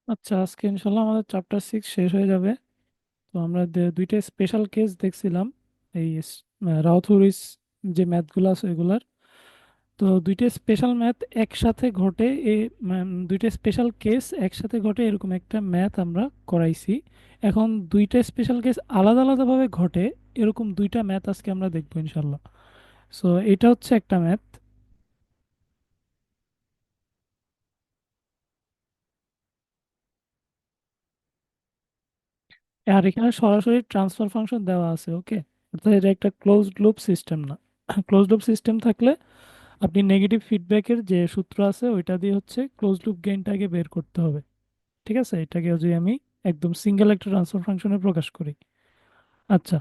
আচ্ছা, আজকে ইনশাল্লাহ আমাদের চ্যাপ্টার 6 শেষ হয়ে যাবে। তো আমরা দুইটা স্পেশাল কেস দেখছিলাম এই রাউথুরিস যে ম্যাথগুলো আছে ওইগুলার। তো দুইটা স্পেশাল ম্যাথ একসাথে ঘটে দুইটা স্পেশাল কেস একসাথে ঘটে এরকম একটা ম্যাথ আমরা করাইছি। এখন দুইটা স্পেশাল কেস আলাদা আলাদাভাবে ঘটে এরকম দুইটা ম্যাথ আজকে আমরা দেখবো ইনশাল্লাহ। সো এটা হচ্ছে একটা ম্যাথ। আর এখানে সরাসরি ট্রান্সফার ফাংশন দেওয়া আছে, ওকে। অর্থাৎ এটা একটা ক্লোজড লুপ সিস্টেম না। ক্লোজড লুপ সিস্টেম থাকলে আপনি নেগেটিভ ফিডব্যাকের যে সূত্র আছে ওইটা দিয়ে হচ্ছে ক্লোজ লুপ গেইনটাকে বের করতে হবে। ঠিক আছে, এটাকে যদি আমি একদম সিঙ্গেল একটা ট্রান্সফার ফাংশনে প্রকাশ করি। আচ্ছা।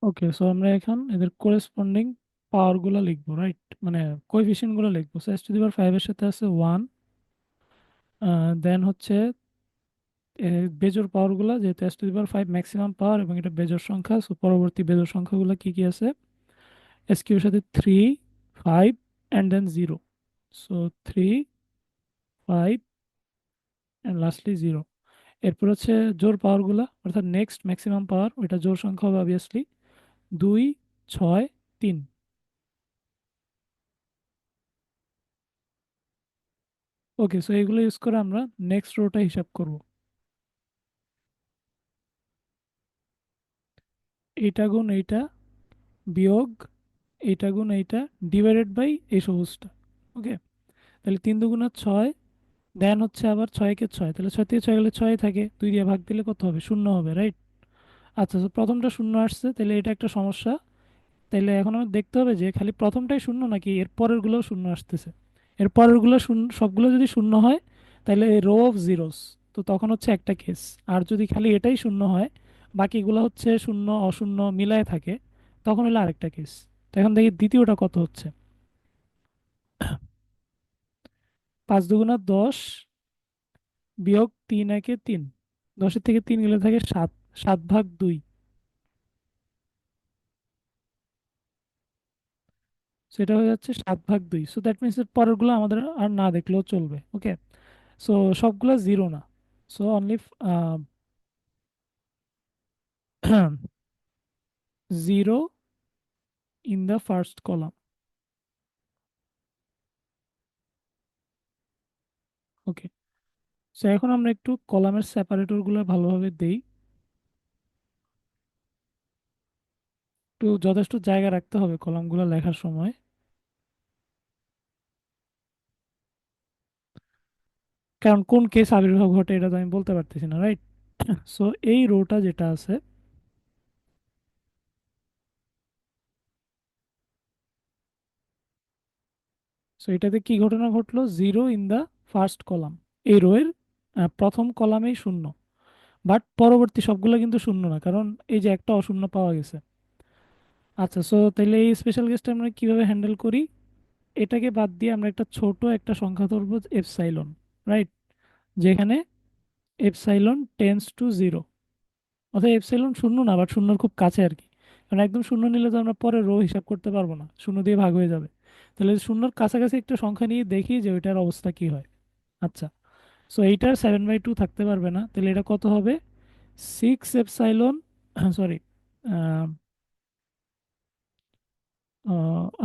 ওকে, সো আমরা এখন এদের কোরেসপন্ডিং পাওয়ার গুলো লিখবো, রাইট? মানে কোএফিসিয়েন্ট গুলো লিখবো। সো এস টু দি পাওয়ার 5 এর সাথে আছে 1। দেন হচ্ছে বেজোর পাওয়ার গুলা, যেহেতু S to the power 5 maximum power এবং এটা বেজোর সংখ্যা, সো পরবর্তী বেজোর সংখ্যাগুলো কি কি আছে? এস কিউর সাথে 3, 5 and then 0। So 3, 5 and lastly 0। এরপর হচ্ছে জোর পাওয়ারগুলা, অর্থাৎ নেক্সট ম্যাক্সিমাম পাওয়ার, ওইটা জোর সংখ্যা হবে অবভিয়াসলি 2, 6, 3। ওকে, সো এগুলো ইউজ করে আমরা নেক্সট রোটা হিসাব করব। এইটা গুণ এইটা বিয়োগ এইটা গুণ এইটা ডিভাইডেড বাই এই সবুজটা। ওকে, তাহলে 3 2 6। দেন হচ্ছে আবার 6 কে 6, তাহলে 6 থেকে 6 গেলে 6 থাকে, 2 দিয়ে ভাগ দিলে কত হবে? 0 হবে, রাইট? আচ্ছা, তো প্রথমটা শূন্য আসছে, তাহলে এটা একটা সমস্যা। তাইলে এখন আমার দেখতে হবে যে খালি প্রথমটাই শূন্য নাকি এর পরের গুলোও শূন্য আসতেছে। এর পরের গুলো শূন্য, সবগুলো যদি শূন্য হয় তাহলে রো অফ জিরোস, তো তখন হচ্ছে একটা কেস। আর যদি খালি এটাই শূন্য হয়, বাকিগুলো হচ্ছে শূন্য অশূন্য মিলায় থাকে, তখন হলো আরেকটা কেস। তো এখন দেখি দ্বিতীয়টা কত হচ্ছে। 5 2 10 বিয়োগ 3 1 3। 10-এর থেকে 3 গেলে থাকে 7। 7/2। সেটা হয়ে যাচ্ছে 7/2। সো দ্যাট মিনস পরের গুলো আমাদের আর না দেখলেও চলবে, ওকে। সো সবগুলো জিরো না, so only zero in the first column. Okay, so এখন আমরা একটু কলামের সেপারেটর গুলো ভালোভাবে দেই। একটু যথেষ্ট জায়গা রাখতে হবে কলামগুলো লেখার সময়, কারণ কোন কেস আবির্ভাব ঘটে এটা তো আমি বলতে পারতেছি না, রাইট? সো এই রোটা যেটা আছে, সো এটাতে কি ঘটনা ঘটলো? Zero in the first column. এই রো এর প্রথম কলামেই শূন্য, বাট পরবর্তী সবগুলো কিন্তু শূন্য না, কারণ এই যে একটা অশূন্য পাওয়া গেছে। আচ্ছা, সো তাহলে এই স্পেশাল কেসটা আমরা কিভাবে হ্যান্ডেল করি? এটাকে বাদ দিয়ে আমরা একটা ছোট একটা সংখ্যা ধরবো, এপসাইলন, রাইট? যেখানে এপসাইলন টেন্স টু জিরো, অর্থাৎ এপসাইলন শূন্য না, বাট শূন্যর খুব কাছে আর কি। কারণ একদম শূন্য নিলে তো আমরা পরে রো হিসাব করতে পারবো না, শূন্য দিয়ে ভাগ হয়ে যাবে। তাহলে শূন্যর কাছাকাছি একটা সংখ্যা নিয়ে দেখি যে ওইটার অবস্থা কি হয়। আচ্ছা, সো এইটার 7/2 থাকতে পারবে না, তাহলে এটা কত হবে? 6 এপসাইলন, সরি,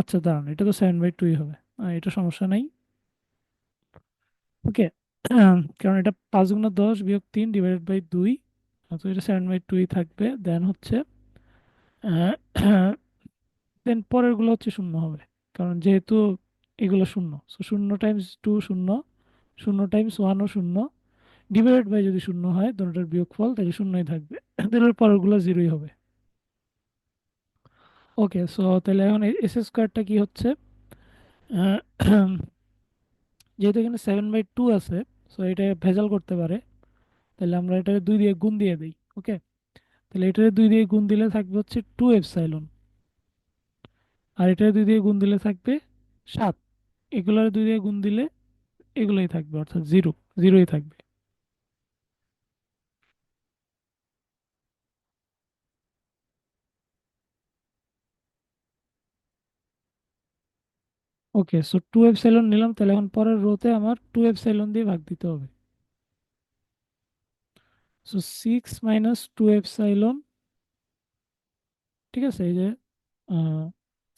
আচ্ছা দাঁড়ান, এটা তো 7/2 হবে। এটা সমস্যা নাই, ওকে। কারণ এটা 5 × 10 বিয়োগ 3 ডিভাইডেড বাই 2, তো এটা 7/2 থাকবে। দেন হচ্ছে দেন পরের গুলো হচ্ছে শূন্য হবে, কারণ যেহেতু এগুলো শূন্য, শূন্য টাইমস টু শূন্য, শূন্য টাইমস ওয়ানও শূন্য, ডিভাইডেড বাই যদি শূন্য হয় দুটোটার বিয়োগফল তাহলে শূন্যই থাকবে। তাহলে পরেরগুলো জিরোই হবে। ওকে, সো তাহলে এখন এস স্কোয়ারটা কি হচ্ছে? আহ, যেহেতু এখানে 7/2 আছে, সো এটা ভেজাল করতে পারে, তাহলে আমরা এটা 2 দিয়ে গুণ দিয়ে দিই। ওকে, তাহলে এটা 2 দিয়ে গুণ দিলে থাকবে হচ্ছে 2 এপসাইলন, আর এটা 2 দিয়ে গুণ দিলে থাকবে 7। এগুলার 2 দিয়ে গুণ দিলে এগুলোই থাকবে, অর্থাৎ জিরো, জিরোই থাকবে। ওকে, সো 2 এপসাইলন নিলাম, তাহলে এখন পরের রোতে আমার 2 এপসাইলন দিয়ে ভাগ দিতে হবে। সো 6 - 2 এপসাইলন, ঠিক আছে, এই যে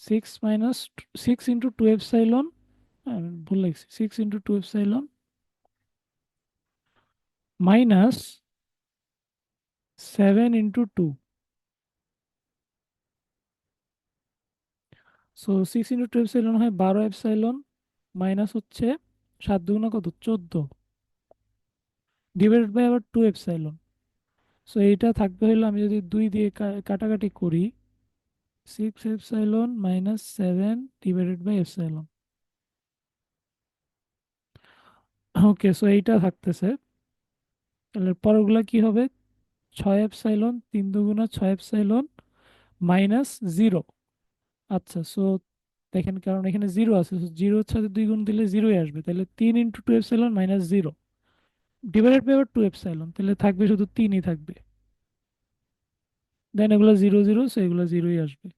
6 - 6 × 2 এপসাইলন, ভুল লাগছে, 6 × 2 এপসাইলন মাইনাস 7 × 2। সো 6 × 2 এপসাইলন হয় 12 এপসাইলন, মাইনাস হচ্ছে 7 × 2 কত, 14, ডিভাইডেড বাই আবার 2 এপসাইলন। সো এইটা থাকবে হলো, আমি যদি 2 দিয়ে কাটাকাটি করি, 6 epsilon minus 7 divided by epsilon. Okay, so এইটা থাকতেছে। তাহলে পরেরগুলো কি হবে? 6 এপসাইলন, 3 × 2 = 6 এপসাইলন মাইনাস 0। আচ্ছা, সো দেখেন, কারণ এখানে জিরো আছে, জিরোর সাথে 2 গুণ দিলে জিরোই আসবে, তাহলে 3 × 2 এপসাইলন মাইনাস 0 ডিভাইডেড বাই আবার 2 এপসাইলন, তাহলে থাকবে শুধু 3ই থাকবে। দেন এগুলো জিরো জিরো, সো এগুলো জিরোই আসবে।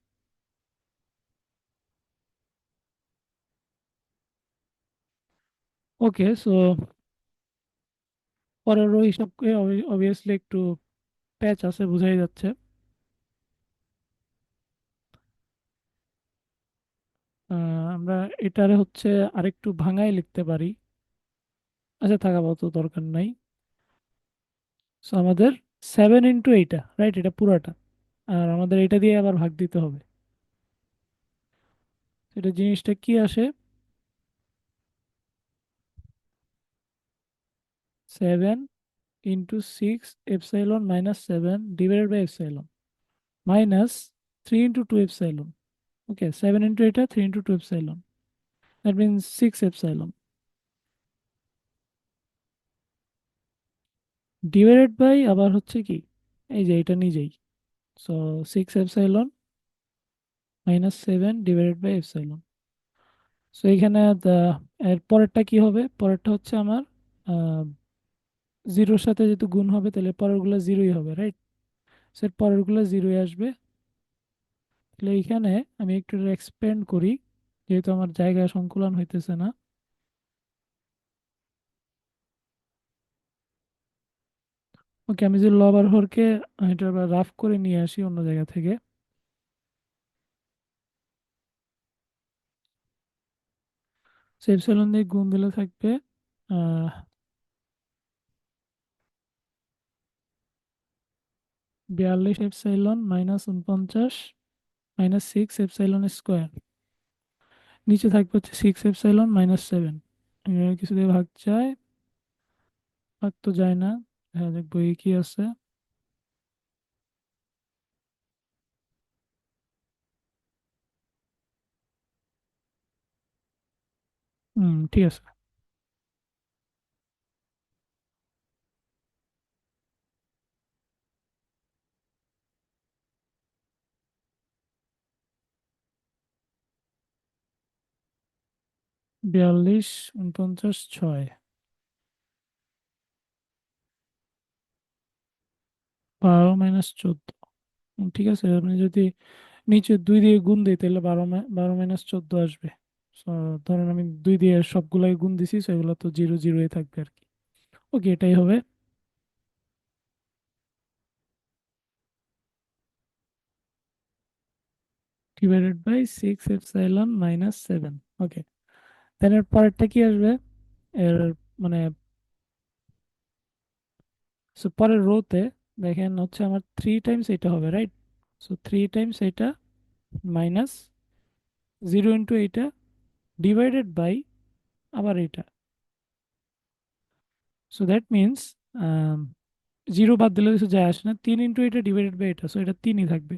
ওকে, সো পরের রো হিসাবকে অবভিয়াসলি একটু প্যাচ আছে, বোঝাই যাচ্ছে। আমরা এটারে হচ্ছে আরেকটু ভাঙাই লিখতে পারি। আচ্ছা, থাকা তো দরকার নাই। সো আমাদের 7 × এইটা, রাইট, এটা পুরাটা, আর আমাদের এটা দিয়ে আবার ভাগ দিতে হবে। এটা জিনিসটা কি আসে? 7 × 6 epsilon minus 7 divided by epsilon minus 3 × 2 epsilon. Okay, 7 × এটা, 3 × 2 epsilon, that means 6 epsilon divided by আবার হচ্ছে কি, এই যে এটা নিজেই। So 6 epsilon minus 7 divided by epsilon. So এইখানে এর পরেরটা কি হবে? পরেরটা হচ্ছে আমার জিরোর সাথে যেহেতু গুণ হবে, তাহলে পরেরগুলো জিরোই হবে, রাইট। সো এর পরেরগুলো জিরোই আসবে। তাহলে এইখানে আমি একটু এক্সপেন্ড করি, যেহেতু আমার জায়গা সংকুলন হইতেছে না। ওকে, আমি যে লব আর হরকে এটা রাফ করে নিয়ে আসি অন্য জায়গা থেকে। সেপসিলন দিয়ে গুণ দিলে থাকবে 42 epsilon minus 49 minus 6 epsilon square. নিচে থাকবে হচ্ছে 6 এপসাইলন মাইনাস 7। কিছু দিয়ে ভাগ যায়? ভাগ তো যায় না। হ্যাঁ, দেখবো এই কি আছে। ঠিক আছে। 42, 49, 6, 12 - 14। ঠিক আছে, আপনি যদি নিচে 2 দিয়ে গুণ দিই তাহলে 12 - 14 আসবে। So, ধরেন আমি 2 দিয়ে সবগুলাই গুণ দিছি, সেগুলো তো জিরো জিরোই থাকবে আর কি। ওকে, এটাই হবে ডিভাইডেড বাই 6 এপসাইলন মাইনাস 7। ওকে, দেন এর পরেরটা কি আসবে? এর মানে পরের রোতে দেখেন হচ্ছে আমার 3 টাইমস এটা হবে, রাইট। সো 3 টাইমস এটা মাইনাস 0 × এইটা ডিভাইডেড বাই আবার এটা। সো দ্যাট মিনস জিরো বাদ দিলে কিছু যায় আসে না, 3 এটা ডিভাইডেড বাই এটা, সো এটা 3ই থাকবে।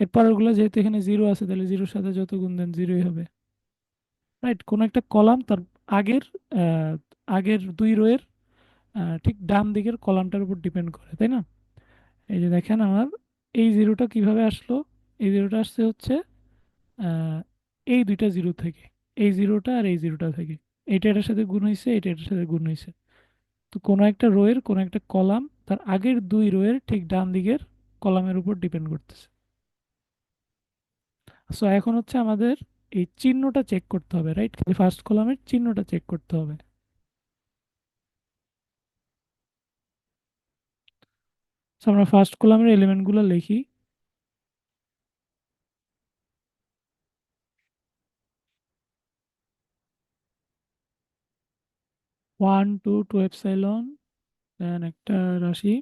এরপরের গুলো যেহেতু এখানে জিরো আছে, তাহলে জিরোর সাথে যত গুণ দেন জিরোই হবে। রাইট, কোন একটা কলাম তার আগের আহ, আগের দুই রোয়ের ঠিক ডান দিকের কলামটার উপর ডিপেন্ড করে, তাই না? এই যে দেখেন আমার এই জিরোটা কিভাবে আসলো, এই জিরোটা আসছে হচ্ছে আহ, এই দুইটা জিরো থেকে, এই জিরোটা আর এই জিরোটা থেকে। এটা এটার সাথে গুণ হয়েছে, এটা এটার সাথে গুণ হয়েছে। তো কোনো একটা রোয়ের কোনো একটা কলাম তার আগের দুই রোয়ের ঠিক ডান দিকের কলামের উপর ডিপেন্ড করতেছে। সো এখন হচ্ছে আমাদের এই চিহ্নটা চেক করতে হবে, রাইট? ফার্স্ট কলামের চিহ্নটা চেক করতে হবে। সো আমরা ফার্স্ট কলামের এলিমেন্টগুলো লিখি। 1 2 এপসাইলন, দেন একটা রাশি,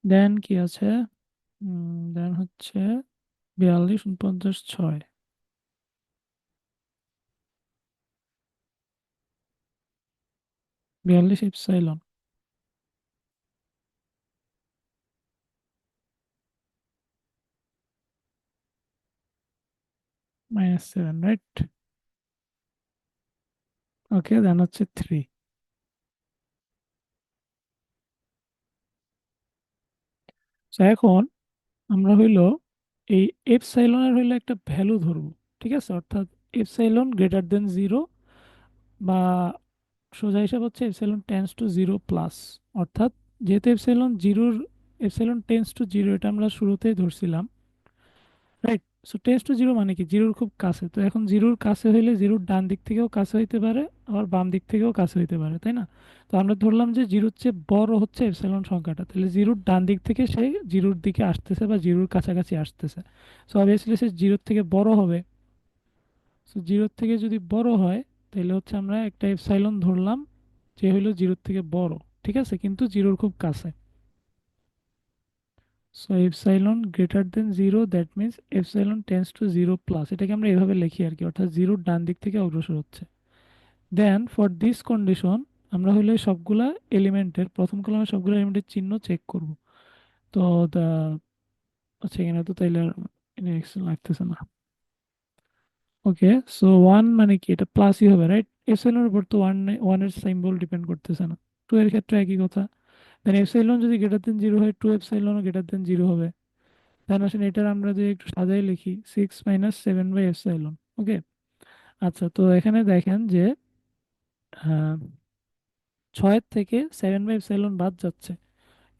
দেন কি আছে, দেন হচ্ছে 42 49 6, 42 এপসাইলন -7, রাইট? ওকে, দেন হচ্ছে 3। এখন আমরা হইলো এই এপসাইলনের হইলো একটা ভ্যালু ধরবো, ঠিক আছে? অর্থাৎ এপসাইলন গ্রেটার দেন জিরো, বা সোজা হিসাব হচ্ছে epsilon tends to zero plus. অর্থাৎ যেহেতু এপসাইলন টেন্স টু জিরো এটা আমরা শুরুতেই ধরছিলাম, right? So tends to zero মানে কি, জিরোর খুব কাছে। তো এখন জিরোর কাছে হইলে জিরোর ডান দিক থেকেও কাছে হইতে পারে, আবার বাম দিক থেকেও কাছে হইতে পারে, তাই না? তো আমরা ধরলাম যে জিরোর চেয়ে বড় হচ্ছে এপসাইলন সংখ্যাটা, তাহলে জিরোর ডান দিক থেকে সে জিরোর দিকে আসতেছে বা জিরোর কাছাকাছি আসতেছে। সো অবভিয়াসলি সে জিরোর থেকে বড় হবে। সো জিরোর থেকে যদি বড় হয়, তাহলে হচ্ছে আমরা একটা এপসাইলন ধরলাম যে হইলো জিরোর থেকে বড়, ঠিক আছে, কিন্তু জিরোর খুব কাছে। So epsilon greater than zero, that means epsilon tends to zero plus, এটাকে আমরা এভাবে লিখি আর কি, অর্থাৎ জিরোর ডান দিক থেকে অগ্রসর হচ্ছে। দেন ফর দিস কন্ডিশন আমরা হলে সবগুলা এলিমেন্টের প্রথম কলামে সবগুলো এলিমেন্টের চিহ্ন চেক করব। তো দা আচ্ছা, এখানে তো তাইলে আর লাগতেছে না। ওকে, সো ওয়ান মানে কি, এটা প্লাসই হবে, রাইট? এপসাইলনের উপর তো ওয়ানের সিম্বল ডিপেন্ড করতেছে না। টু এর ক্ষেত্রে একই কথা। দেন এপসাইলন যদি গ্রেটার দেন জিরো হয়, টু এপসাইলনও গ্রেটার দেন জিরো হবে। দেন আসলে এটার আমরা যদি একটু সাজাই লিখি, 6 - 7/এপসাইলন। ওকে, আচ্ছা, তো এখানে দেখেন যে আহ, 6 থেকে 7/এপসাইলন বাদ যাচ্ছে।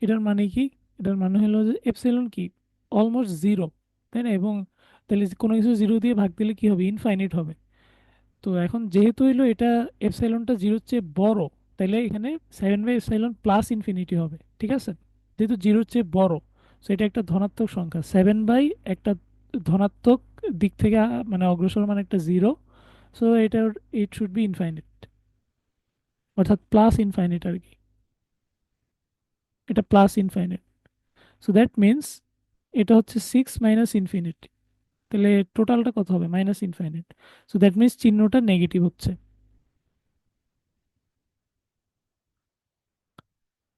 এটার মানে কি? এটার মানে হলো যে এপসাইলন কি, অলমোস্ট জিরো, তাই না? এবং তাহলে কোনো কিছু জিরো দিয়ে ভাগ দিলে কি হবে, ইনফাইনিট হবে। তো এখন যেহেতু হইলো এটা এপসাইলনটা জিরোর চেয়ে বড়, তাহলে এখানে 7/এপসাইলন প্লাস ইনফিনিটি হবে, ঠিক আছে? যেহেতু জিরোর চেয়ে বড়, সো এটা একটা ধনাত্মক সংখ্যা, 7/একটা ধনাত্মক দিক থেকে মানে অগ্রসর মানে একটা জিরো। সো এটার ইট শুড বি ইনফাইনিট, অর্থাৎ প্লাস ইনফাইনিট আর কি। এটা plus infinite. So that means এটা হচ্ছে 6 - ইনফিনিটি। তাহলে টোটালটা কত হবে, -ইনফাইনিট। সো দ্যাট মিনস চিহ্নটা নেগেটিভ হচ্ছে।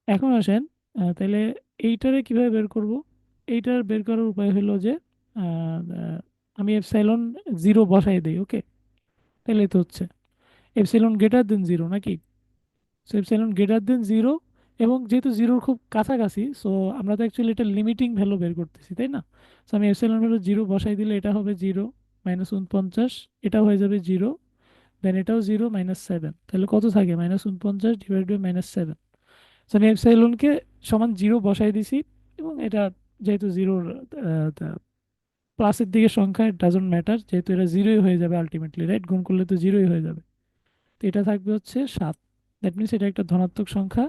এখন আসেন, তাহলে এইটারে কিভাবে বের করব? এইটার বের করার উপায় হলো যে আহ, আহ, আমি এপসাইলন জিরো বসাই দিই। ওকে, তাহলে তো হচ্ছে এপসাইলন গ্রেটার দেন জিরো নাকি? So epsilon greater than zero, এবং যেহেতু জিরোর খুব কাছাকাছি, সো আমরা তো অ্যাকচুয়ালি এটা লিমিটিং ভ্যালু বের করতেছি, তাই না? সো আমি এপসাইলন ভ্যালু জিরো বসাই দিলে এটা হবে জিরো, -49, এটা হয়ে যাবে জিরো, দেন এটাও জিরো, -7, তাহলে কত থাকে, -49 / -7। সো আমি এপসাইলনকে সমান জিরো বসাই দিছি, এবং এটা যেহেতু জিরোর প্লাসের দিকে সংখ্যা, ইট ডাজন্ট ম্যাটার, যেহেতু এটা জিরোই হয়ে যাবে আলটিমেটলি, রাইট? গুণ করলে তো জিরোই হয়ে যাবে। তো এটা থাকবে হচ্ছে 7। দ্যাট মিনস এটা একটা ধনাত্মক সংখ্যা,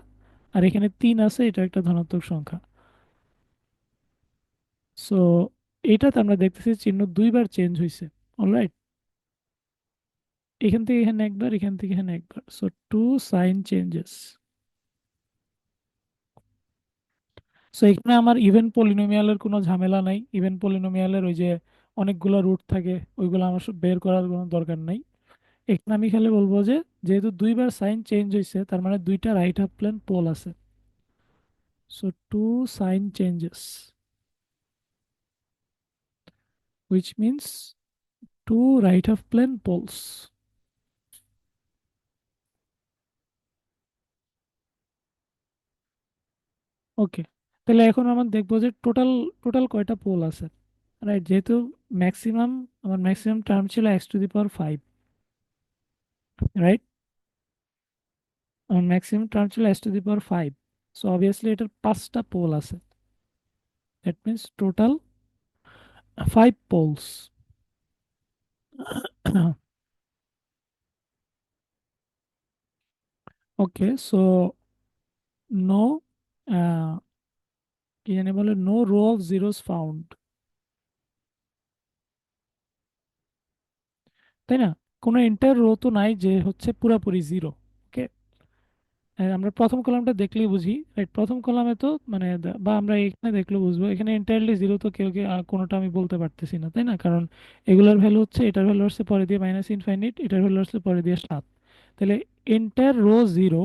আর এখানে 3 আছে, এটা একটা ধনাত্মক সংখ্যা। সো এইটাতে আমরা দেখতেছি চিহ্ন দুইবার চেঞ্জ হয়েছে। অলরাইট, এখান থেকে এখানে একবার, এখান থেকে এখানে একবার, so two sign changes. So এখানে আমার ইভেন পলিনোমিয়ালের কোনো ঝামেলা নাই। ইভেন পলিনোমিয়ালের ওই যে অনেকগুলো রুট থাকে, ওইগুলো আমার বের করার কোনো দরকার নাই। এখানে আমি খালি বলবো যে যেহেতু দুইবার সাইন চেঞ্জ হয়েছে, তার মানে দুইটা রাইট হাফ প্লেন পোল আছে। So two sign changes, which means two right half plane poles. Okay, তাহলে এখন আমরা দেখবো যে টোটাল টোটাল কয়টা পোল আছে। রাইট, যেহেতু ম্যাক্সিমাম, আমার ম্যাক্সিমাম টার্ম ছিল x⁵, রাইট। আমার ম্যাক্সিমাম টার্ম ছিল x⁵। সো অবভিয়াসলি এটার পাঁচটা পোল আছে। That means total 5 poles. Okay, so no, কি জানি বলে, no row of zeros found, তাই না? কোনো এন্টার রো তো নাই যে হচ্ছে পুরাপুরি জিরো। ওকে, আমরা প্রথম কলামটা দেখলেই বুঝি, রাইট? প্রথম কলামে তো মানে বা আমরা এখানে দেখলেও বুঝবো এখানে এন্টায়ারলি জিরো তো কেউ কেউ কোনোটা আমি বলতে পারতেছি না, তাই না? কারণ এগুলোর ভ্যালু হচ্ছে, এটার ভ্যালু হচ্ছে পরে দিয়ে -ইনফাইনিট, এটার ভ্যালু হচ্ছে পরে দিয়ে 7। তাহলে এন্টায়ার রো জিরো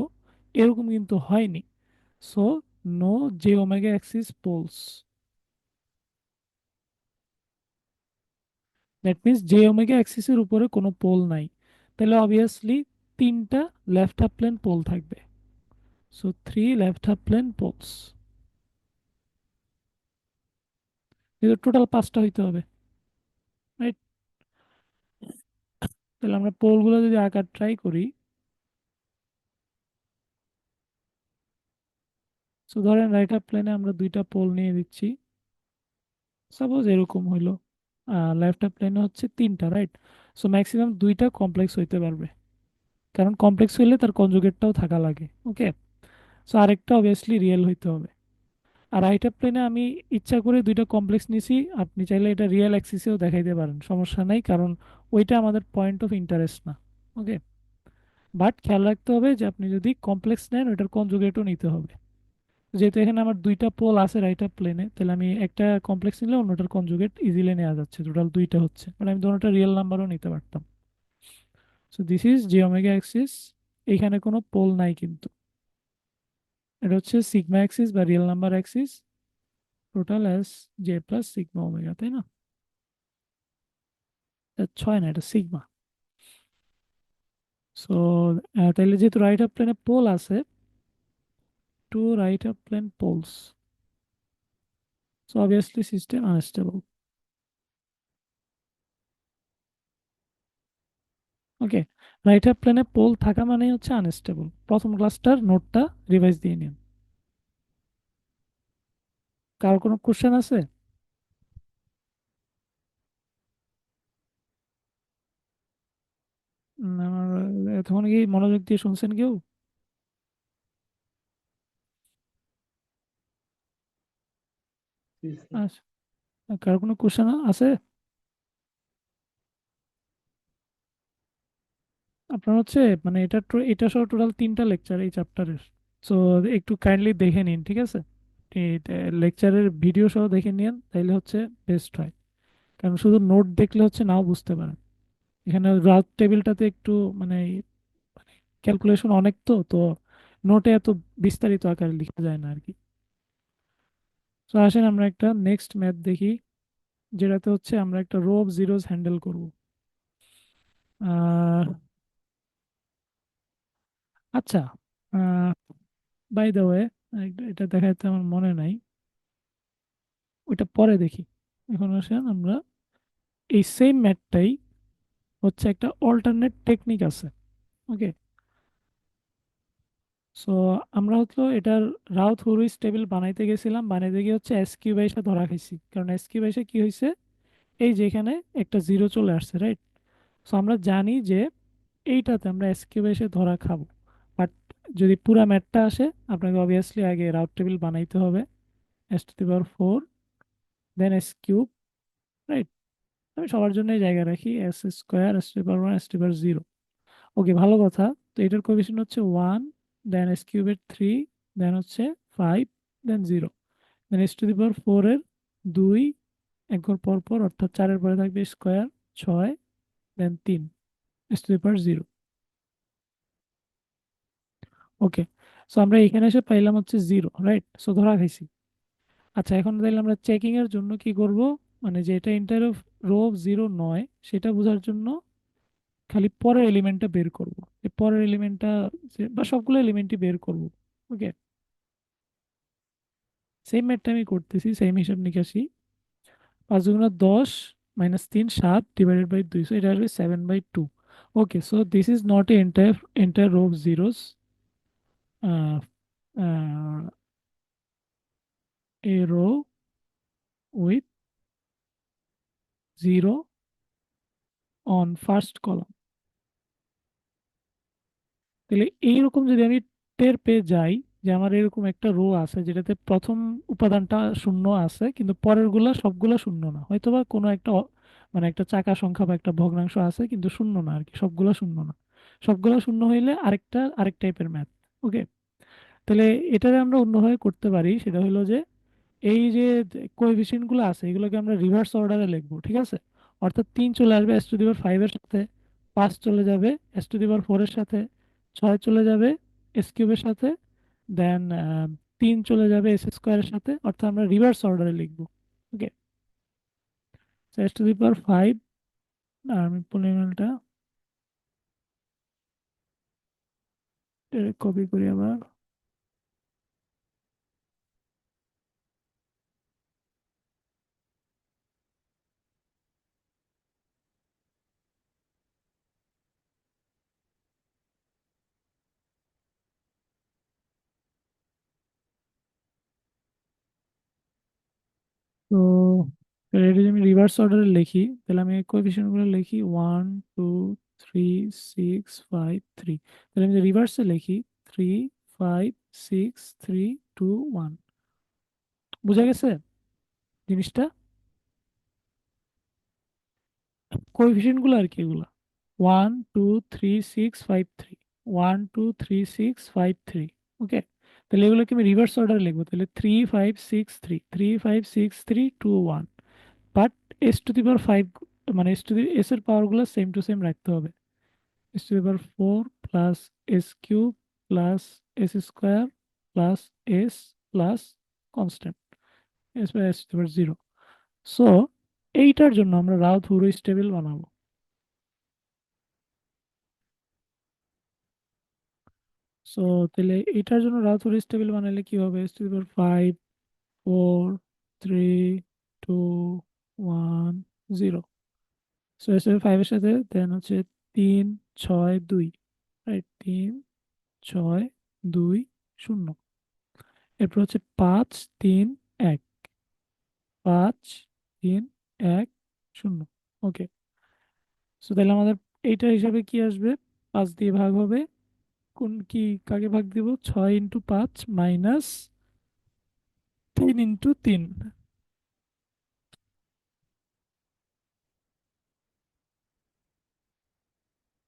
এরকম কিন্তু হয়নি। So no J omega axis poles. That means J omega অ্যাক্সিসের উপরে কোনো পোল নাই। তাহলে অবভিয়াসলি তিনটা লেফট হাফ প্লেন পোল থাকবে। So three left half plane poles. কিন্তু টোটাল পাঁচটা হইতে হবে, রাইট? তাহলে আমরা পোলগুলো যদি আঁকার ট্রাই করি, সো ধরেন রাইট হাফ প্লেনে আমরা দুইটা পোল নিয়ে দিচ্ছি। সাপোজ এরকম হইলো, লেফট হাফ প্লেনে হচ্ছে তিনটা, রাইট? সো ম্যাক্সিমাম দুইটা কমপ্লেক্স হইতে পারবে, কারণ কমপ্লেক্স হইলে তার কনজুগেটটাও থাকা লাগে। ওকে, সো আরেকটা অবভিয়াসলি রিয়েল হইতে হবে। আর রাইট হাফ প্লেনে আমি ইচ্ছা করে দুইটা কমপ্লেক্স নিছি, আপনি চাইলে এটা রিয়েল অ্যাক্সিসেও দেখাইতে পারেন, সমস্যা নাই, কারণ ওইটা আমাদের পয়েন্ট অফ ইন্টারেস্ট না। ওকে, বাট খেয়াল রাখতে হবে যে আপনি যদি কমপ্লেক্স নেন ওইটার কনজুগেটও নিতে হবে। যেহেতু এখানে আমার দুইটা পোল আছে রাইট হাফ প্লেনে, তাহলে আমি একটা কমপ্লেক্স নিলে অন্যটার কনজুগেট ইজিলি নেওয়া যাচ্ছে, টোটাল দুইটা হচ্ছে, মানে আমি দুটোটা রিয়েল নাম্বারও নিতে পারতাম। So this is G omega Axis. এখানে কোনো পোল নাই কিন্তু, এটা হচ্ছে সিগমা অ্যাক্সিস বা real number Axis. Total S J plus sigma omega, তাই না? এটা 6 না, এটা সিগমা। সো তাহলে যেহেতু রাইট হাফ প্লেনে পোল আছে, two right half plane poles, so obviously system unstable. Okay, right half প্লেনে পোল থাকা মানে হচ্ছে আনস্টেবল। প্রথম ক্লাসটার নোটটা রিভাইজ দিয়ে নিন। কার কোনো কোশ্চেন আছে? আমার এতক্ষণ কি মনোযোগ দিয়ে শুনছেন কেউ? আচ্ছা, কার কোনো কোশ্চেন আছে? আপনার হচ্ছে মানে এটা সহ টোটাল তিনটা লেকচার এই চ্যাপ্টারের। সো একটু কাইন্ডলি দেখে নিন, ঠিক আছে? লেকচারের ভিডিও সহ দেখে নিন, তাইলে হচ্ছে বেস্ট হয়। কারণ শুধু নোট দেখলে হচ্ছে নাও বুঝতে পারেন। এখানে রাউট টেবিলটাতে একটু মানে ক্যালকুলেশন অনেক, তো তো নোটে এত বিস্তারিত আকারে লিখা যায় না আর কি। তো আসেন আমরা একটা নেক্সট ম্যাথ দেখি, যেটাতে হচ্ছে আমরা একটা রো অফ জিরোস হ্যান্ডেল করব। আহ, আচ্ছা, বাই দ্য ওয়ে, এটা দেখাতে আমার মনে নাই, ওইটা পরে দেখি। এখন আসেন আমরা এই সেম ম্যাথটাই হচ্ছে একটা অল্টারনেট টেকনিক আছে। ওকে, সো আমরা হচ্ছে এটার রাউথ হুরুইস টেবিল বানাইতে গেছিলাম, বানাইতে গিয়ে হচ্ছে এস কিউ বাইসে ধরা খাইছি, কারণ এস কিউ বাইসে কি হয়েছে, এই যে এখানে একটা জিরো চলে আসছে, রাইট? সো আমরা জানি যে এইটাতে আমরা এস কিউ বাইসে ধরা খাবো। বাট যদি পুরা ম্যাথটা আসে, আপনাকে অবভিয়াসলি আগে রাউট টেবিল বানাইতে হবে। s⁴, দেন এস কিউব, রাইট? আমি সবার জন্য জায়গা রাখি, s² s⁻1 s⁻0। ওকে, ভালো কথা। তো এটার কোএফিসিয়েন্ট হচ্ছে 1, দেন এস কিউবের 3, দেন হচ্ছে 5, then 0। Then S to the power four এর দুই এক ঘর পর পর, অর্থাৎ চারের পরে থাকবে স্কোয়ার, ছয়, দেন তিন, S to the power zero. Okay, so আমরা এখানে এসে পাইলাম হচ্ছে জিরো, রাইট? সো ধরা খাইছি। আচ্ছা, এখন তাহলে আমরা চেকিং এর জন্য কি করব, মানে যে এটা inter of rho of zero নয় সেটা বোঝার জন্য খালি পরের এলিমেন্টটা বের করব। এই পরের এলিমেন্টটা বা সবগুলো এলিমেন্টই বের করব। ওকে, সেম ম্যাথটা আমি করতেছি, সেম হিসাব নিকাশি। পাঁচ দুগুণা দশ, মাইনাস তিন সাত, ডিভাইডেড বাই দুই, সো এটা আসবে seven by two. Okay, so this is not a entire row of zeros, a row with zero on first column. তাহলে এইরকম যদি আমি টের পেয়ে যাই যে আমার এরকম একটা রো আছে যেটাতে প্রথম উপাদানটা শূন্য আছে কিন্তু পরের গুলা সবগুলা শূন্য না, হয়তোবা কোনো একটা মানে একটা চাকা সংখ্যা বা একটা ভগ্নাংশ আছে কিন্তু শূন্য না আর কি, সবগুলা শূন্য না। সবগুলা শূন্য হইলে আরেক টাইপের ম্যাথ। ওকে, তাহলে এটারে আমরা অন্যভাবে করতে পারি, সেটা হলো যে এই যে কোএফিসিয়েন্ট গুলো আছে এগুলোকে আমরা রিভার্স অর্ডারে লিখবো, ঠিক আছে? অর্থাৎ তিন চলে আসবে S to the power five এর সাথে, পাঁচ চলে যাবে S to the power four এর সাথে, ছয় চলে যাবে এস কিউবের সাথে, দেন তিন চলে যাবে এস স্কোয়ারের সাথে, অর্থাৎ আমরা রিভার্স অর্ডারে লিখবো। Okay, S to the power five, আর আমি পলিনোমিয়ালটা কপি করি আবার। তো এটা যদি আমি রিভার্স অর্ডারে লিখি তাহলে আমি কোএফিসিয়েন্ট গুলো লিখি one, two, three, six, five, three. তাহলে আমি রিভার্সে লিখি three, five, six, three, two, one. বুঝা গেছে জিনিসটা? কোএফিসিয়েন্ট গুলো আর কি এগুলো, one, two, three, six, five, three, one, two, three, six, five, three. Okay, তাহলে এগুলোকে আমি রিভার্স অর্ডারে লিখবো, তাহলে three, five, six, three, three, five, six, three, two, one. But S to the power five, মানে এস টু দি এস এর পাওয়ার গুলো same to same রাখতে হবে। S to the power four plus S cube plus S square plus S plus constant S by S to the power zero. So এইটার জন্য আমরা রাউথ-হুরুইস table বানাবো। So তাহলে এইটার জন্য রাউথ-হুরুইস টেবিল বানালে কি হবে, S to the power five, four, three, two, one, zero. So S ফাইভের সাথে দেন হচ্ছে তিন, ছয়, দুই, রাইট? তিন, ছয়, দুই, শূন্য। এরপর হচ্ছে পাঁচ, তিন, এক, পাঁচ, তিন, এক, শূন্য। ওকে, সো তাহলে আমাদের এইটা হিসাবে কি আসবে, পাঁচ দিয়ে ভাগ হবে, কোন কি কাকে ভাগ দিব, ছয় ইন্টু পাঁচ মাইনাস তিন ইন্টু তিন।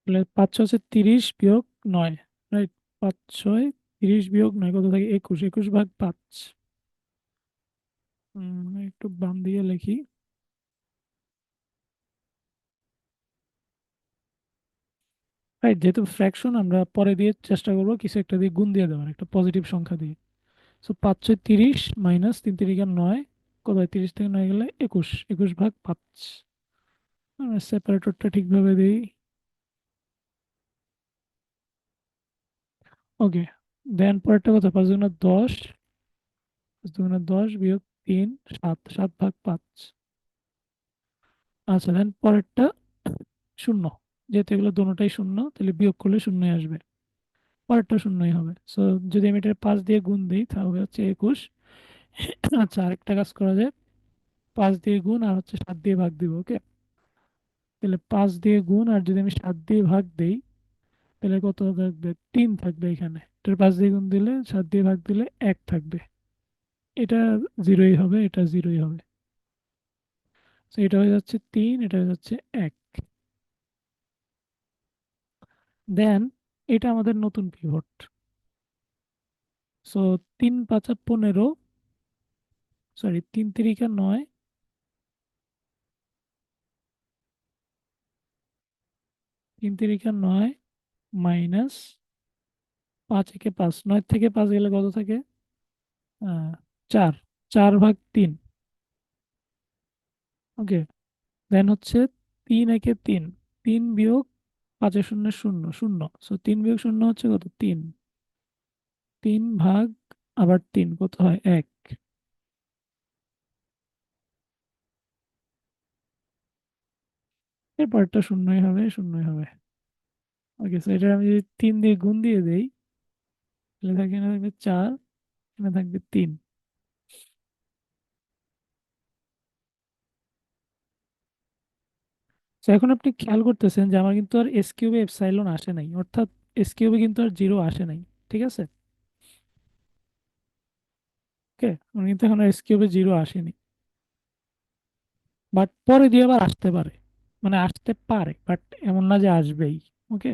তাহলে পাঁচ হচ্ছে তিরিশ বিয়োগ নয়, রাইট? পাঁচ ছয়, তিরিশ বিয়োগ নয় কত থাকে, একুশ, একুশ ভাগ পাঁচ। একটু বাম দিয়ে লিখি। রাইট, যেহেতু ফ্র্যাকশন আমরা পরে দিয়ে চেষ্টা করবো কিছু একটা দিয়ে গুণ দিয়ে দেওয়ার, একটা পজিটিভ সংখ্যা দিয়ে। সো পাঁচ ছয় তিরিশ মাইনাস তিন তিরিকা নয়, কত হয়, তিরিশ থেকে নয় গেলে একুশ, একুশ ভাগ পাঁচ। আমরা সেপারেটরটা ঠিকভাবে দিই। ওকে, দেন পরেরটা কত, পাঁচ দুগুণা দশ, পাঁচ দুগুণা দশ বিয়োগ তিন, সাত, সাত ভাগ পাঁচ। আচ্ছা, দেন পরেরটা শূন্য, যেহেতু এগুলো দুটোটাই শূন্য তাহলে বিয়োগ করলে শূন্যই আসবে, পরেরটা শূন্যই হবে। সো যদি আমি এটা পাঁচ দিয়ে গুণ দিই তাহলে হচ্ছে একুশ। আচ্ছা, আরেকটা কাজ করা যায়, পাঁচ দিয়ে গুণ আর হচ্ছে সাত দিয়ে ভাগ দিব। ওকে, তাহলে পাঁচ দিয়ে গুণ আর যদি আমি সাত দিয়ে ভাগ দিই তাহলে কত থাকবে, তিন থাকবে এখানে। এটার পাঁচ দিয়ে গুণ দিলে সাত দিয়ে ভাগ দিলে এক থাকবে, এটা জিরোই হবে, এটা জিরোই হবে। তো এটা হয়ে যাচ্ছে তিন, এটা হয়ে যাচ্ছে এক। দেন এটা আমাদের নতুন পিভট। সো তিন পাঁচা 15, সরি, 3 3 9, 3 3 9 মাইনাস 5 1 5, 9 থেকে 5 গেলে কত থাকে? 4, 4/3। ওকে, দেন হচ্ছে 3 1 3, 3 - 5 0 0 শূন্য, সো 3 - 0 হচ্ছে কত? 3। 3 ভাগ আবার 3 কত হয়? 1। এরপরটা শূন্যই হবে, শূন্যই হবে। ওকে, সো এটা আমি যদি 3 দিয়ে গুণ দিয়ে দেই, তাহলে থাকে, এখানে থাকবে 4, এখানে থাকবে 3। তো এখন আপনি খেয়াল করতেছেন যে আমার কিন্তু আর এস কিউবে এপসাইলন আসে নাই, অর্থাৎ এস কিউবে কিন্তু আর জিরো আসে নাই। ঠিক আছে? ওকে, আমার কিন্তু এখন এস কিউবে জিরো আসেনি, বাট পরে দিয়ে আবার আসতে পারে, মানে আসতে পারে, বাট এমন না যে আসবেই। ওকে,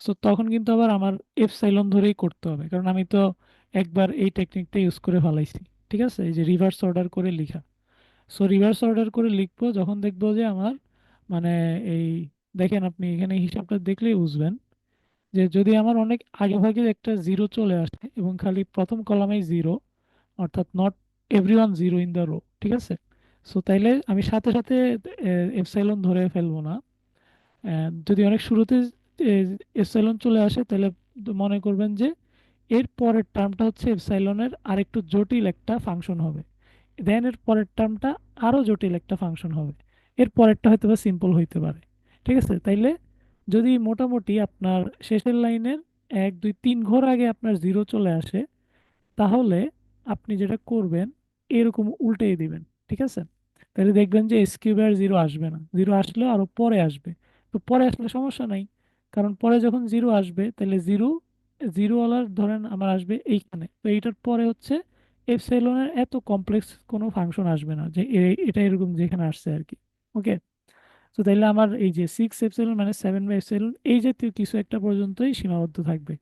সো তখন কিন্তু আবার আমার এপসাইলন ধরেই করতে হবে, কারণ আমি তো একবার এই টেকনিকটা ইউজ করে ফেলাইছি। ঠিক আছে, এই যে রিভার্স অর্ডার করে লিখা। সো রিভার্স অর্ডার করে লিখবো যখন দেখবো যে আমার, মানে এই, দেখেন আপনি এখানে হিসাবটা দেখলেই বুঝবেন যে যদি আমার অনেক আগে ভাগে একটা জিরো চলে আসে এবং খালি প্রথম কলামেই জিরো, অর্থাৎ not everyone zero in the row. ঠিক আছে, সো তাইলে আমি সাথে সাথে এপসাইলন ধরে ফেলবো না। যদি অনেক শুরুতে এপসাইলন চলে আসে, তাহলে মনে করবেন যে এর পরের টার্মটা হচ্ছে এপসাইলনের আরেকটু জটিল একটা ফাংশন হবে, দেন এর পরের টার্মটা আরো জটিল একটা ফাংশন হবে, এর পরেরটা হয়তো বা সিম্পল হইতে পারে। ঠিক আছে, তাইলে যদি মোটামুটি আপনার শেষের লাইনের 1 2 3 ঘর আগে আপনার জিরো চলে আসে, তাহলে আপনি যেটা করবেন এরকম উল্টেই দিবেন। ঠিক আছে, তাহলে দেখবেন যে এস কিউবে আর জিরো আসবে না, জিরো আসলেও আরো পরে আসবে। তো পরে আসলে সমস্যা নাই, কারণ পরে যখন জিরো আসবে তাহলে জিরো, জিরোওয়ালার ধরেন আমার আসবে এইখানে, তো এইটার পরে হচ্ছে এপসাইলনের এত কমপ্লেক্স কোনো ফাংশন আসবে না, যে এটা এরকম যেখানে আসছে আর কি। ওকে, তো তাইলে আমার এই যে 6 এপসাইলন মানে 7/এপসাইলন এই জাতীয় কিছু একটা পর্যন্তই সীমাবদ্ধ থাকবে,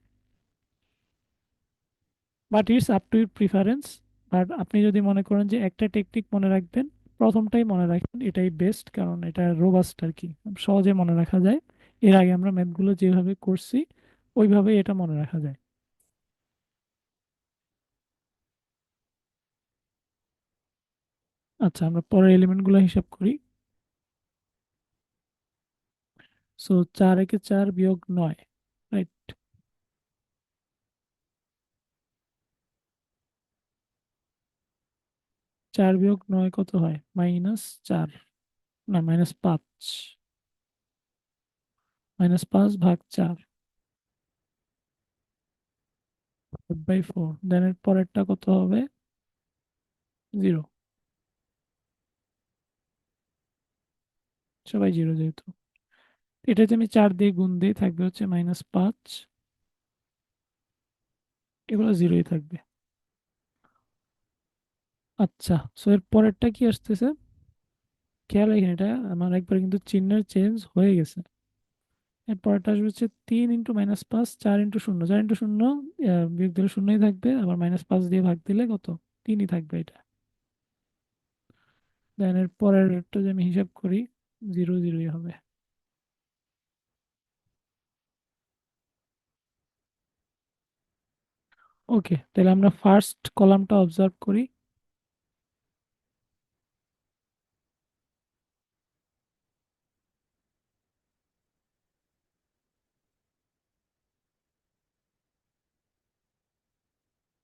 but it's up to your preference. But আপনি যদি মনে করেন যে একটা টেকনিক মনে রাখবেন, প্রথমটাই মনে রাখেন, এটাই বেস্ট, কারণ এটা রোবাস্ট আর কি, সহজে মনে রাখা যায়। এর আগে আমরা ম্যাথগুলো যেভাবে করছি ওইভাবেই এটা মনে রাখা যায়। আচ্ছা, আমরা পরের এলিমেন্টগুলো হিসাব করি। সো 4 1 4 বিয়োগ 9, রাইট? 4 বিয়োগ 9 কত হয়? -4, না -5, -5/4, 5/4। দেন এর পরেরটা কত হবে? 0। সবাই জিরো যেহেতু, এটাতে আমি 4 দিয়ে গুণ দিই, থাকবে হচ্ছে -5, এগুলো জিরোই থাকবে। আচ্ছা, সো এর পরেরটা কি আসতেছে? খেয়াল রাখেন, এটা আমার একবার কিন্তু চিহ্নের চেঞ্জ হয়ে গেছে। এর পরেরটা আসবে হচ্ছে 3 × -5, 4 × 0, 4 × 0 বিয়োগ দিলে শূন্যই থাকবে, আবার -5 দিয়ে ভাগ দিলে কত? 3ই থাকবে এটা। দেন এর পরেরটা যদি আমি হিসাব করি, জিরো জিরোই হবে। ওকে, তাহলে আমরা ফার্স্ট কলামটা অবজার্ভ করি।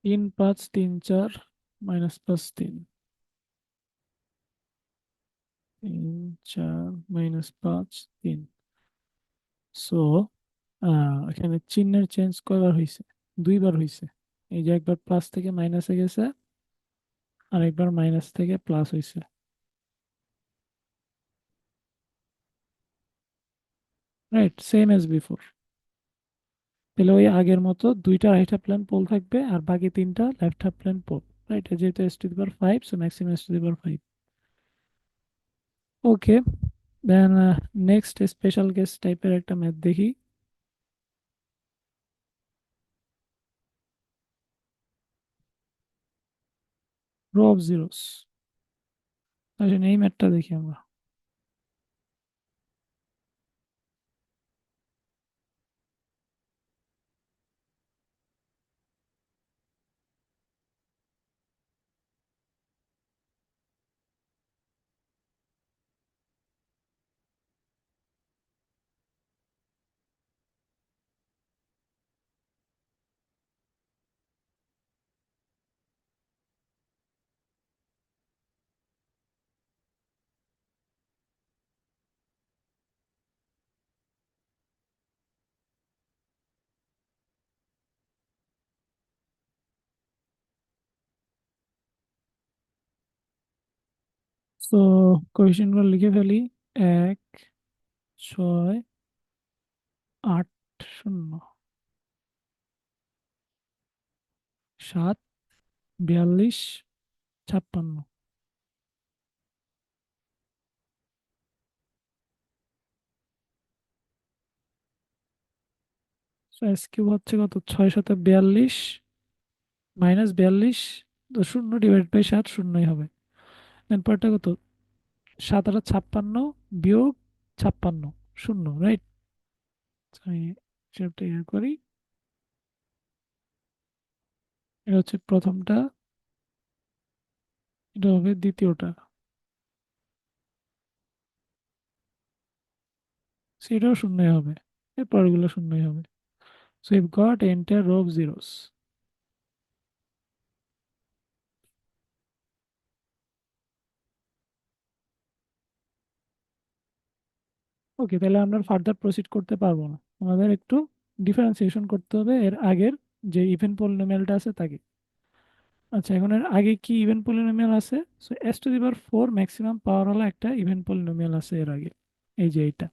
3 5 3 4, -5 3, 3 4 -5 3। সো এখানে চিহ্নের চেঞ্জ কয়বার হয়েছে? 2বার হয়েছে। এই যে একবার প্লাস থেকে মাইনাসে গেছে, আর একবার মাইনাস থেকে প্লাস হয়েছে। Right, same as before. তাহলে ওই আগের মতো দুইটা রাইট হাফ প্লেন পোল থাকবে আর বাকি তিনটা left half plane pole. Right, যেহেতু s⁵, so maximum s⁵। Okay, then next special case টাইপের একটা ম্যাথ দেখি। Row of zeros. আসলে এই ম্যাথটা দেখি আমরা। তো কোয়েশ্চেনগুলো লিখে ফেলি। 1, 6, 8, 0, 7, 42, 56। এস কিউব হচ্ছে কত? 6 × 7 = 42, -42, তো 0/7 শূন্যই হবে। এরপরটা কত? 7 × 8 = 56, -56, শূন্য, রাইট? আমি হিসাবটা ইয়ে করি। এটা হচ্ছে প্রথমটা, এটা হবে দ্বিতীয়টা, সেটাও শূন্যই হবে, এরপরগুলো শূন্যই হবে। So you've got entire row of zeros. ওকে, তাহলে আমরা ফার্দার প্রসিড করতে পারবো না, আমাদের একটু ডিফারেন্সিয়েশন করতে হবে এর আগের যে ইভেন পলিনোমিয়ালটা আছে তাকে। আচ্ছা, এখন এর আগে কি ইভেন পলিনোমিয়াল আছে? সো s⁴ ম্যাক্সিমাম পাওয়ার হলো একটা ইভেন পলিনোমিয়াল আছে এর আগে, এই যে এইটা।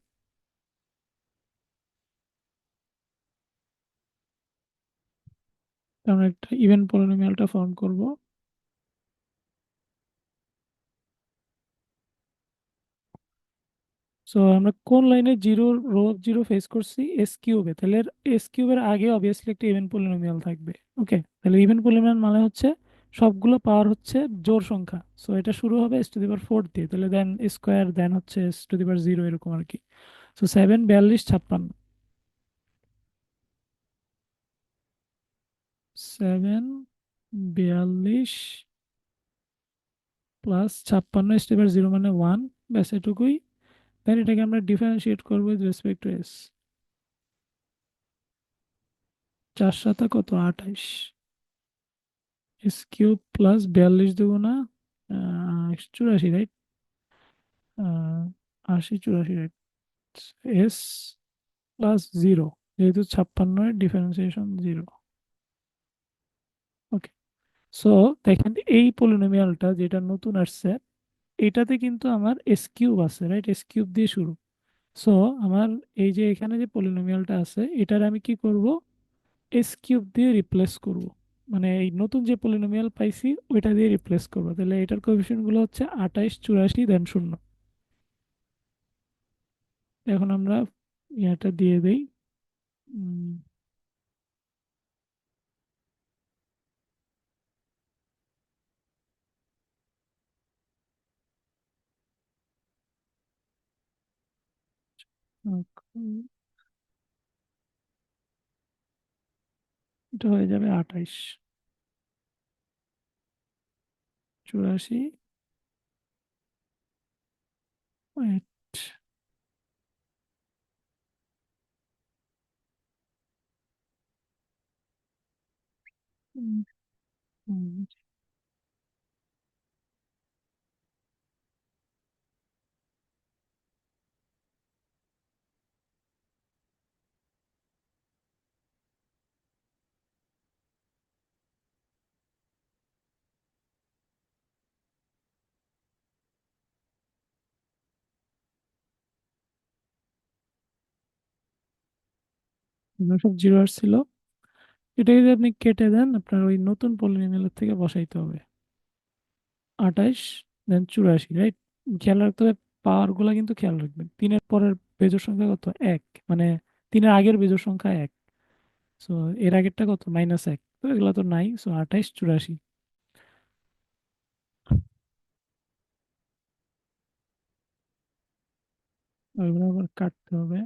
তো আমরা একটা ইভেন পলিনোমিয়ালটা ফর্ম করব। সো আমরা কোন লাইনে zero, row of zero face করছি? এস কিউবে, তাহলে এস কিউবের আগে অবভিয়াসলি একটা ইভেন পলিনোমিয়াল থাকবে। ওকে, তাহলে ইভেন পলিনোমিয়াল মানে হচ্ছে সবগুলো পাওয়ার হচ্ছে জোড় সংখ্যা। সো এটা শুরু হবে s⁴ দিয়ে, তাহলে দেন স্কোয়ার, দেন হচ্ছে s⁻0, এরকম আর কি। সো 7, 42, 56। 7, 42 +56, s⁻0 মানে 1, ব্যাস এটুকুই। দেন এটাকে আমরা ডিফারেন্সিয়েট করবো উইথ রেসপেক্ট টু এস। 4 × 7 = কত? 28। s³ plus 42 × 2 = 84, right? 80, 84, right? S plus 0, যেহেতু 56 এর ডিফারেন্সিয়েশন 0। ওকে, সো দেখেন এই পলিনোমিয়ালটা যেটা নতুন আসছে, এটাতে কিন্তু আমার s³ আছে, রাইট? s³ দিয়ে শুরু। সো আমার এই যে এখানে যে পলিনোমিয়ালটা আছে, এটার আমি কি করব? s³ দিয়ে রিপ্লেস করব। মানে এই নতুন যে পলিনোমিয়াল পাইছি ওইটা দিয়ে রিপ্লেস করবো, তাহলে এটার কোএফিসিয়েন্ট গুলো হচ্ছে 28, 84, দেন 0। এখন আমরা ইয়াটা দিয়ে দেই। উম, এখন এটা হয়ে যাবে 28, 84, 8। উম, উম, এগুলো সব জিরো আসছিল। এটা যদি আপনি কেটে দেন, আপনার ওই নতুন পলিনোমিয়ালের থেকে বসাইতে হবে 28, দেন 84, রাইট? খেয়াল রাখতে হবে, পাওয়ার গুলা কিন্তু খেয়াল রাখবেন। 3-এর পরের বেজোড় সংখ্যা কত? 1, মানে 3-এর আগের বেজোড় সংখ্যা 1। সো এর আগেরটা কত? -1, তো এগুলো তো নাই। সো 28, 84। ওইগুলো আবার কাটতে হবে।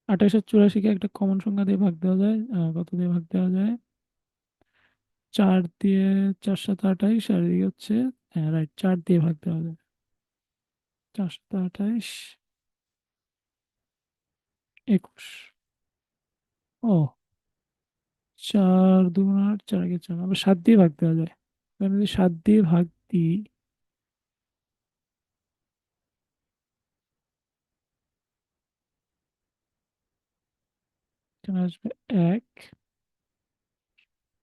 2884-কে একটা কমন সংখ্যা দিয়ে ভাগ দেওয়া যায়, কত দিয়ে ভাগ দেওয়া যায়? 4 দিয়ে। 4 7 28, আর এই হচ্ছে, হ্যাঁ রাইট, 4 দিয়ে ভাগ দেওয়া যায়। 4 7 28, 21। ও, 4 2 8, 4 4, আবার 7 দিয়ে ভাগ দেওয়া যায়। আমি যদি 7 দিয়ে ভাগ দিই, এখানে আসবে 1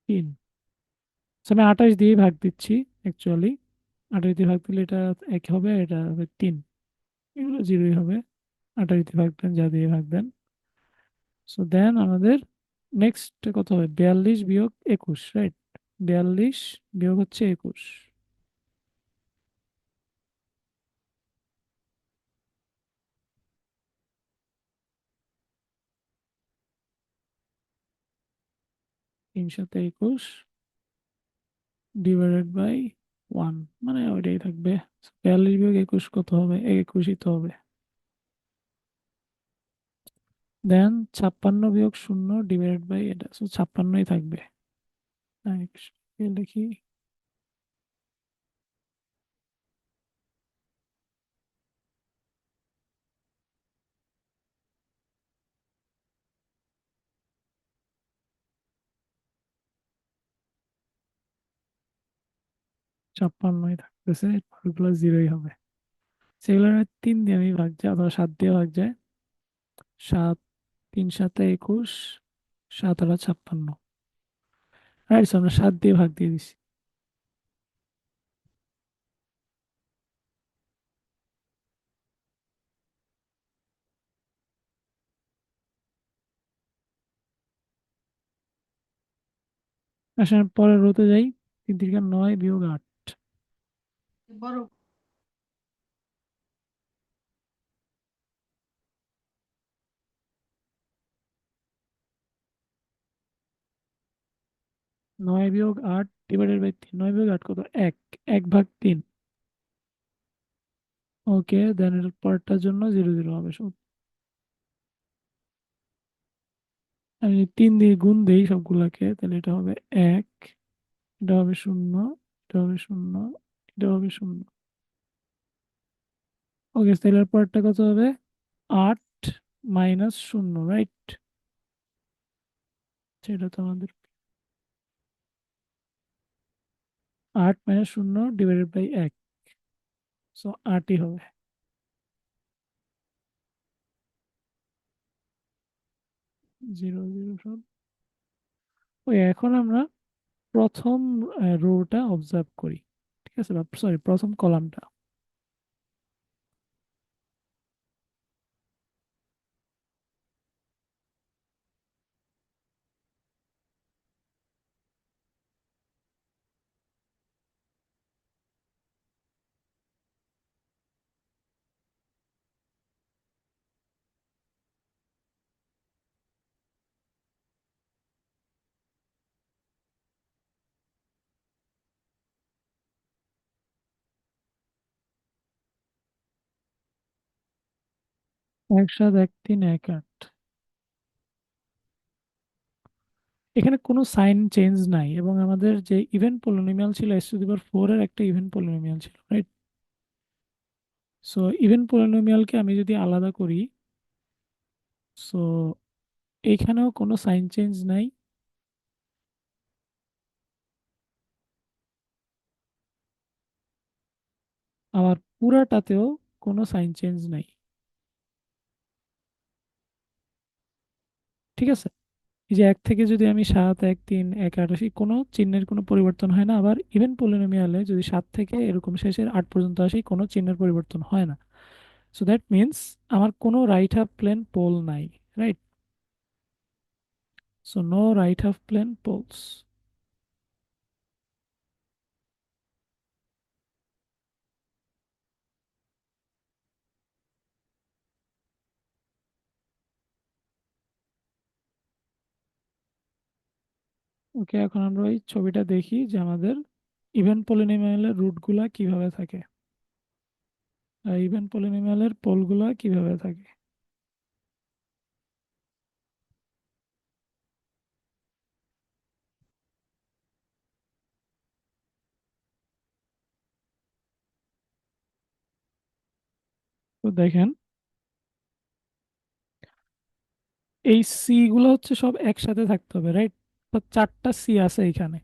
3। আমি 28 দিয়ে ভাগ দিচ্ছি অ্যাকচুয়ালি। 28 দিয়ে ভাগ দিলে এটা 1 হবে, এটা হবে 3। এগুলো জিরোই হবে। 28 দিয়ে ভাগ দেন, যা দিয়ে ভাগ দেন। সো দেন আমাদের নেক্সট কত হবে? 42 - 21, রাইট? 42 বিয়োগ হচ্ছে 21। 3 7 21 ডিভাইডেড বাই 1, মানে ওইটাই থাকবে। 42 - 21 কত হবে? 21ই তো হবে। দেন 56 - 0 ডিভাইডেড বাই এটা, সো 56ই থাকবে। লিখি। 56ই থাকতেছে, পরেরগুলো জিরোই হবে। সেগুলো 3 দিয়ে আমি ভাগ যায় অথবা 7 দিয়ে ভাগ যায়। 7 3 7 21, 7 8 56। রাইট, আমরা 7 দিয়ে ভাগ দিয়ে দিছি। আসলে পরের রোতে যাই। 3 3 9 বিয়োগ 8। 9 - 8 ডিভাইডেড বাই 3। 9 - 8 কত? 1। 1/3। ওকে, দেন এর পরেরটার জন্য 0 0 হবে সব। আমি যদি 3 দিয়ে গুণ দেই সবগুলাকে, তাহলে এটা হবে 1, এটা হবে 0, এটা হবে 0, এটা হবে 0। ওকে, তাহলে এর পরেরটা কত হবে? 8 - 0, রাইট? সেটা তো আমাদের 8 - 0 ডিভাইডেড বাই 1, সো 8ই হবে। 0 0 সব। ওই এখন আমরা প্রথম রোটা অবজার্ভ করি। ঠিক আছে, বা সরি, প্রথম কলামটা। এক সাত এক তিন এক আট এখানে কোনো সাইন চেঞ্জ নাই, এবং আমাদের যে ইভেন পলিনোমিয়াল ছিল s⁴ এর একটা ইভেন পলিনোমিয়াল ছিল, রাইট? সো ইভেন পলিনোমিয়ালকে আমি যদি আলাদা করি, সো এখানেও কোনো সাইন চেঞ্জ নাই। আবার পুরাটাতেও কোনো সাইন চেঞ্জ নাই। ঠিক আছে, এই যে 1 থেকে যদি আমি 7 1 3 1 8 আসি, কোনো চিহ্নের কোনো পরিবর্তন হয় না। আবার ইভেন পলিনোমিয়ালে যদি 7 থেকে এরকম শেষের 8 পর্যন্ত আসি, কোনো চিহ্নের পরিবর্তন হয় না। সো দ্যাট মিনস আমার কোনো রাইট হাফ প্লেন পোল নাই, right? So no right half plane poles. Okay, এখন আমরা ওই ছবিটা দেখি যে আমাদের ইভেন পলিনোমিয়ালের রুটগুলা কিভাবে থাকে, ইভেন পলিনোমিয়ালের পোলগুলা কিভাবে থাকে। তো দেখেন, এই সি গুলো হচ্ছে সব একসাথে থাকতে হবে, রাইট? তো চারটা সি আছে এখানে।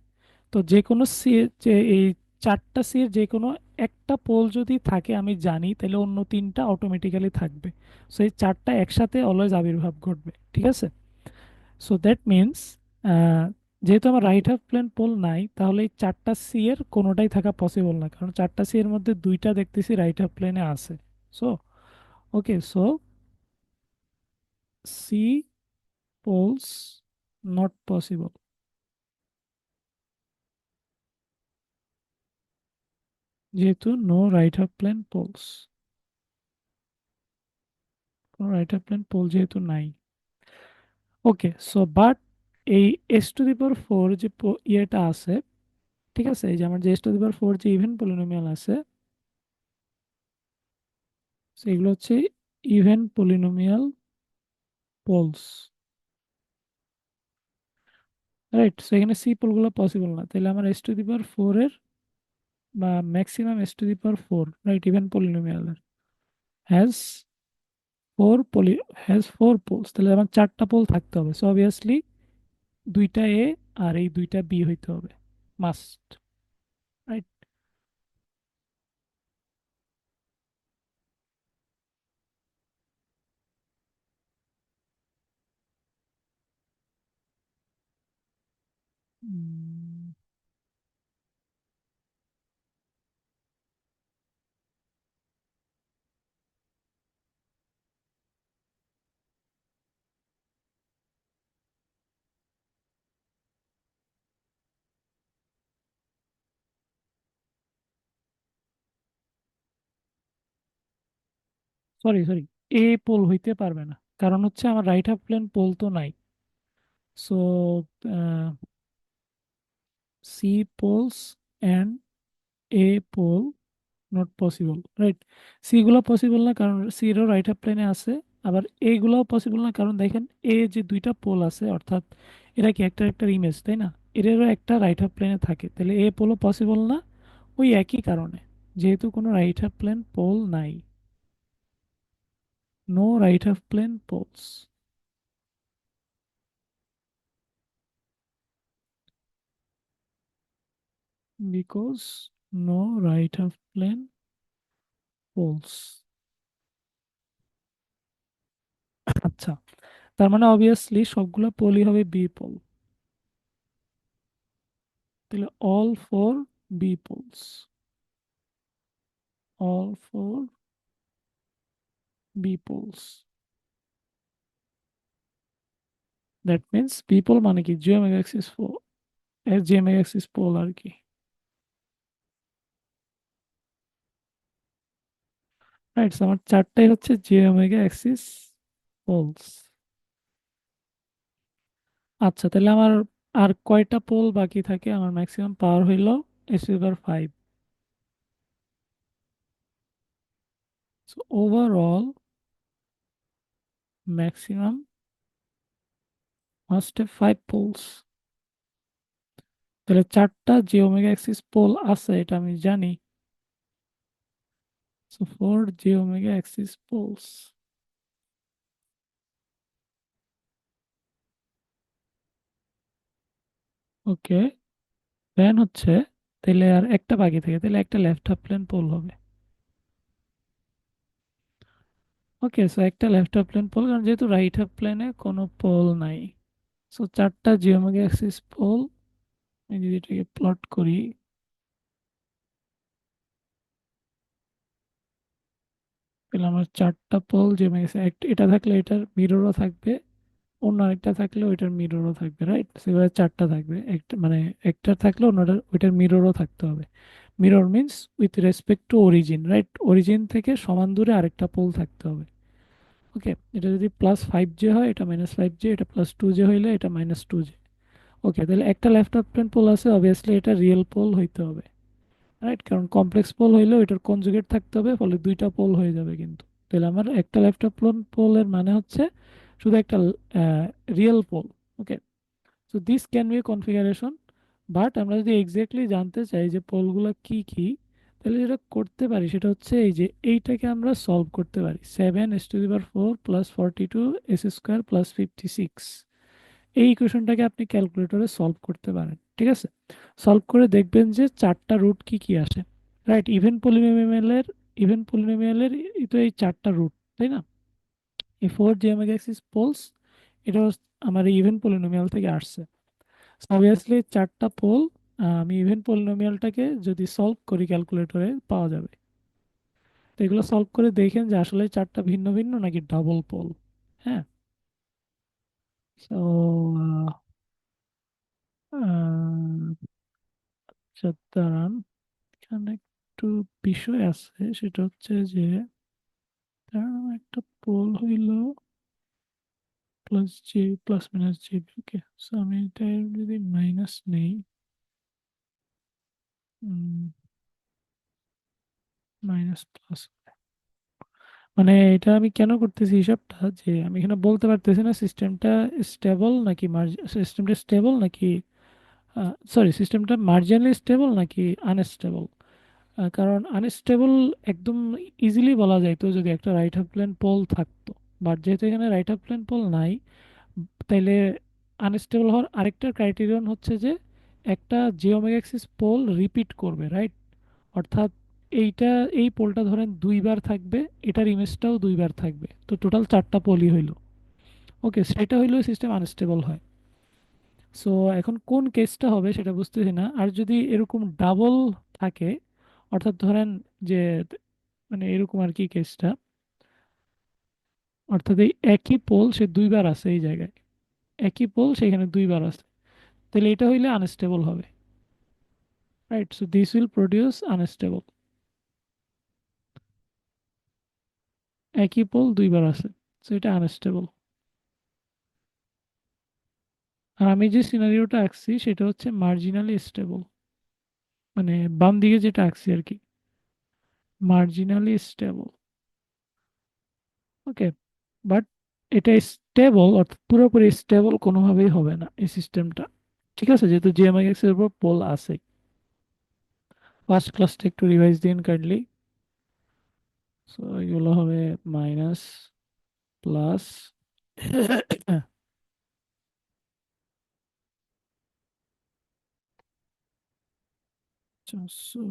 তো যে কোনো সি, যে এই চারটা সি এর যে কোনো একটা পোল যদি থাকে আমি জানি, তাহলে অন্য তিনটা অটোমেটিক্যালি থাকবে। সো এই চারটা একসাথে অলওয়েজ আবির্ভাব ঘটবে, ঠিক আছে? সো দ্যাট মিনস, যেহেতু আমার রাইট হাফ প্লেন পোল নাই, তাহলে এই চারটা সি এর কোনোটাই থাকা পসিবল না, কারণ চারটা সি এর মধ্যে দুইটা দেখতেছি রাইট হাফ প্লেনে আছে। So okay, so C poles not possible, যেহেতু no right half plane poles, কোনো রাইট হাফ প্লেন পোল যেহেতু নাই। ওকে, সো বাট এই s to the power four যে ইয়েটা আছে, ঠিক আছে, এই যে আমার যে s to the power four যে ইভেন পলিনোমিয়াল আছে, সেগুলো হচ্ছে even polynomial poles, right? So এখানে সি পোলগুলো পসিবল না, তাহলে আমার s to the power four এর বা maximum s to the power four, right, even পলিনোমিয়ালের has four poly has four poles, তাহলে আমার চারটা পোল থাকতে হবে। সো অবভিয়াসলি দুইটা এ আর এই দুইটা বি হইতে হবে, মাস্ট, রাইট? সরি সরি, এ পোল হইতে পারবে না, কারণ হচ্ছে আমার রাইট হাফ প্লেন পোল তো নাই। So C poles and a pole not possible, right? C গুলো পসিবল না, কারণ সি এরও রাইট হাফ প্লেনে আছে। আবার এ গুলোও পসিবল না, কারণ দেখেন এ যে দুইটা পোল আছে, অর্থাৎ এরা কি একটা একটা ইমেজ, তাই না? এদেরও একটা রাইট হাফ প্লেনে থাকে, তাহলে এ পোলও পসিবল না, ওই একই কারণে, যেহেতু কোনো রাইট হাফ প্লেন পোল নাই, no right half plane poles, because no right half plane poles. আচ্ছা, তার মানে অবভিয়াসলি সবগুলো পোলই হবে বি পোল, তাহলে all four B poles, all four B poles, that means B pole মানে কি, j omega axis four, j omega axis pole আর কি, রাইট? আমার চারটাই হচ্ছে জি ওমেগা এক্সিস পোলস। আচ্ছা, তাহলে আমার আর কয়টা পোল বাকি থাকে? আমার ম্যাক্সিমাম পাওয়ার হইল এস এবার five. So overall maximum must have five poles. তাহলে চারটা জি ওমেগা এক্সিস পোল আছে, এটা আমি জানি। So four j omega axis poles. Okay, then হচ্ছে, তাহলে আর একটা বাকি থাকে, তাহলে একটা লেফট হাফ প্লেন পোল হবে। ওকে, সো একটা লেফট হাফ প্লেন পোল, কারণ যেহেতু রাইট হাফ প্লেনে কোনো পোল নাই। সো চারটা জি ওমেগা এক্সিস পোল, আমি যদি এটাকে প্লট করি, তাহলে আমার চারটা পোল যে এটা থাকলে এটার মিররও থাকবে, অন্য আরেকটা থাকলে ওইটার মিররও থাকবে, রাইট? সেভাবে চারটা থাকবে, একটা মানে একটা থাকলে অন্যটার ওইটার মিররও থাকতে হবে। Mirror means with respect to origin, right? Origin থেকে সমান দূরে আরেকটা পোল থাকতে হবে। ওকে, এটা যদি প্লাস ফাইভ জে হয়, এটা মাইনাস ফাইভ জে, এটা প্লাস টু জে হইলে এটা মাইনাস টু জে। ওকে, তাহলে একটা লেফট হাফ প্লেন পোল আছে, অবভিয়াসলি এটা রিয়েল পোল হইতে হবে, রাইট? কারণ কমপ্লেক্স পোল হইলেও এটার কনজুগেট থাকতে হবে, ফলে দুইটা পোল হয়ে যাবে কিন্তু। তাহলে আমার একটা লেফট হাফ প্লেন পোলের মানে হচ্ছে শুধু একটা real pole. Okay, so this can be configuration. But আমরা যদি এক্স্যাক্টলি জানতে চাই যে পোলগুলো কি কি, তাহলে যেটা করতে পারি সেটা হচ্ছে এই যে এইটাকে আমরা সলভ করতে পারি। 7 s⁴ প্লাস 42 s² প্লাস 56, এই ইকুয়েশনটাকে আপনি ক্যালকুলেটরে সলভ করতে পারেন, ঠিক আছে? সলভ করে দেখবেন যে চারটা রুট কি কি আসে, রাইট? ইভেন পলিনোমিয়ালের তো এই চারটা রুট, তাই না? এই 4 j-axis পোলস, এটা আমার ইভেন পলিনোমিয়াল থেকে আসছে। অবভিয়াসলি চারটা পোল, আমি ইভেন পলিনোমিয়ালটাকে যদি সলভ করি ক্যালকুলেটরে পাওয়া যাবে। তো এগুলো সলভ করে দেখেন যে আসলে চারটা ভিন্ন ভিন্ন নাকি ডাবল পোল। হ্যাঁ, তো দাঁড়ান, এখানে একটু বিষয় আছে, সেটা হচ্ছে যে ধরুন একটা পোল হইল plus j plus minus j, okay. So আমি এটা যদি মাইনাস নেই, মাইনাস প্লাস, মানে এটা আমি কেন করতেছি হিসাবটা, যে আমি এখানে বলতে পারতেছি না সিস্টেমটা স্টেবল নাকি সিস্টেমটা স্টেবল নাকি, সিস্টেমটা মার্জিনালি স্টেবল নাকি আনস্টেবল। কারণ আনস্টেবল একদম ইজিলি বলা যায় তো যদি একটা রাইট হাফ প্লেন পোল থাকতো, বাট যেহেতু এখানে রাইট হাফ প্লেন পোল নাই, তাইলে আনস্টেবল হওয়ার আরেকটা ক্রাইটেরিয়ন হচ্ছে যে একটা জিওমেট্রিক অ্যাক্সিস পোল রিপিট করবে, রাইট? অর্থাৎ এইটা, এই পোলটা ধরেন দুইবার থাকবে, এটার ইমেজটাও দুইবার থাকবে, তো টোটাল চারটা পোলই হইলো। ওকে, সেটা হইলেও সিস্টেম আনস্টেবল হয়। সো এখন কোন কেসটা হবে সেটা বুঝতেছি না। আর যদি এরকম ডাবল থাকে, অর্থাৎ ধরেন যে, মানে এরকম আর কি কেসটা, অর্থাৎ এই একই পোল সে দুইবার আছে এই জায়গায়, একই পোল সেখানে দুইবার আছে, তাহলে এটা হইলে আনস্টেবল হবে, right? So this will produce unstable. একই পোল দুইবার আছে, সো এটা আনস্টেবল। আর আমি যে সিনারিওটা আঁকছি সেটা হচ্ছে মার্জিনালি স্টেবল, মানে বাম দিকে যেটা আঁকছি আর কি, মার্জিনালি স্টেবল। ওকে, বাট এটা স্টেবল, অর্থাৎ পুরোপুরি স্টেবল কোনোভাবেই হবে না এই সিস্টেমটা, ঠিক আছে? যেহেতু জিএমআইএক্স এর উপর পোল আছে। ফার্স্ট ক্লাসটা একটু রিভাইজ দিন কাইন্ডলি। সো এগুলো হবে মাইনাস, প্লাস, চারশো,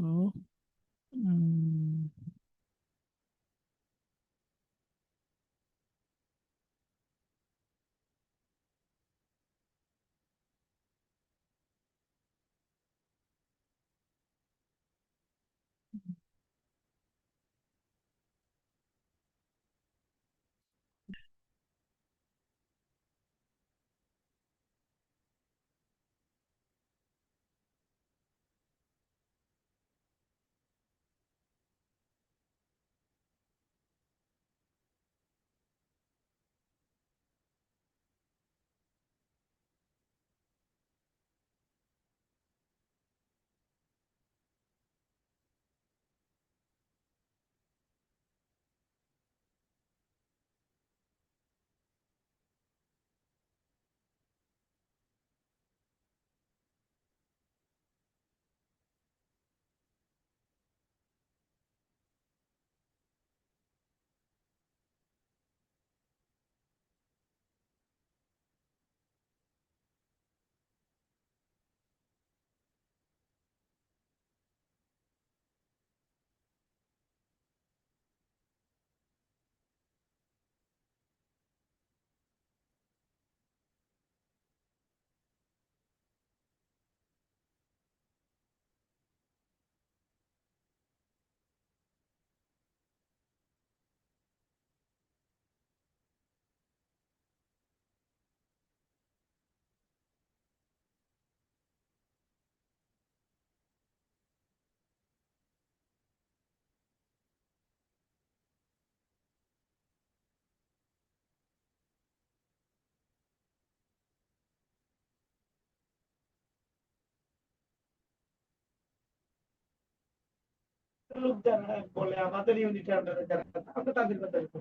লোক যারা বলে আমাদের ইউনিটের আন্ডারে যারা আছে, আমরা তাদের কথা বলবো।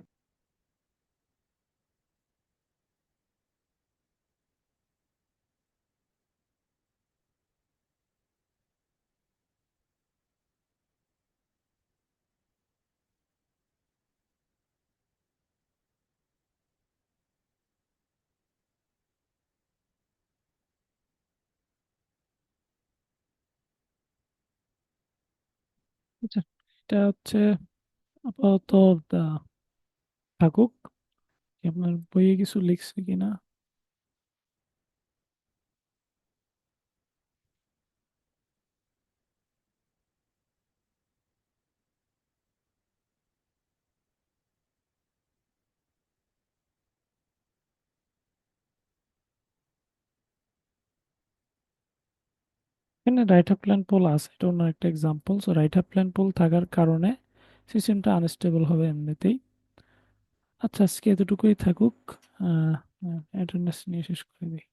আচ্ছা, এটা হচ্ছে আপাতত থাকুক। আপনার বইয়ে কিছু লিখছে কিনা। এখানে রাইট হাফ প্ল্যান পোল আছে, এটা অন্য একটা example. So right half plane pole থাকার কারণে সিস্টেমটা আনস্টেবল হবে এমনিতেই। আচ্ছা, আজকে এতটুকুই থাকুক। অ্যাটেন্ডেন্স নিয়ে শেষ করে দিই।